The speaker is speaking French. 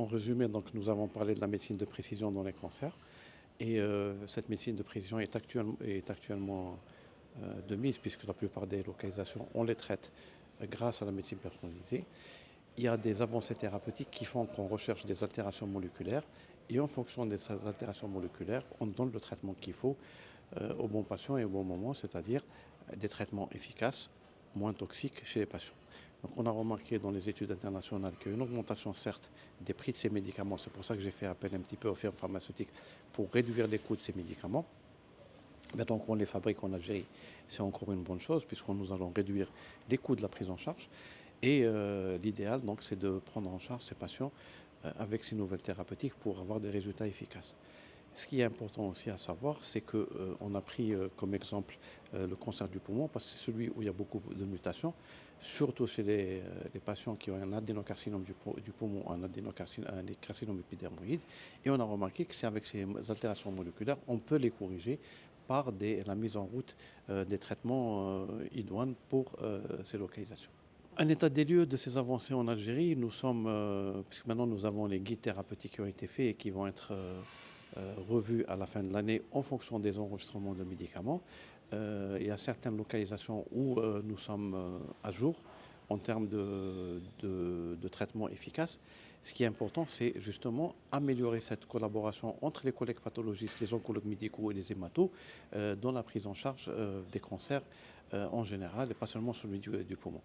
résumé, donc, nous avons parlé de la médecine de précision dans les cancers. Et cette médecine de précision est actuellement de mise, puisque la plupart des localisations, on les traite grâce à la médecine personnalisée. Il y a des avancées thérapeutiques qui font qu'on recherche des altérations moléculaires. Et en fonction des altérations moléculaires, on donne le traitement qu'il faut au bon patient et au bon moment, c'est-à-dire des traitements efficaces, moins toxiques chez les patients. Donc on a remarqué dans les études internationales qu'il y a une augmentation certes des prix de ces médicaments. C'est pour ça que j'ai fait appel un petit peu aux firmes pharmaceutiques pour réduire les coûts de ces médicaments. Maintenant qu'on les fabrique en Algérie, c'est encore une bonne chose puisque nous allons réduire les coûts de la prise en charge. Et l'idéal, donc, c'est de prendre en charge ces patients avec ces nouvelles thérapeutiques pour avoir des résultats efficaces. Ce qui est important aussi à savoir, c'est qu'on a pris comme exemple le cancer du poumon, parce que c'est celui où il y a beaucoup de mutations, surtout chez les patients qui ont un adénocarcinome du poumon, un carcinome épidermoïde. Et on a remarqué que c'est avec ces altérations moléculaires, on peut les corriger par la mise en route des traitements idoines pour ces localisations. Un état des lieux de ces avancées en Algérie, puisque maintenant nous avons les guides thérapeutiques qui ont été faits et qui vont être revus à la fin de l'année en fonction des enregistrements de médicaments. Il y a certaines localisations où nous sommes à jour en termes de traitement efficace. Ce qui est important, c'est justement améliorer cette collaboration entre les collègues pathologistes, les oncologues médicaux et les hématos dans la prise en charge des cancers en général et pas seulement celui du poumon.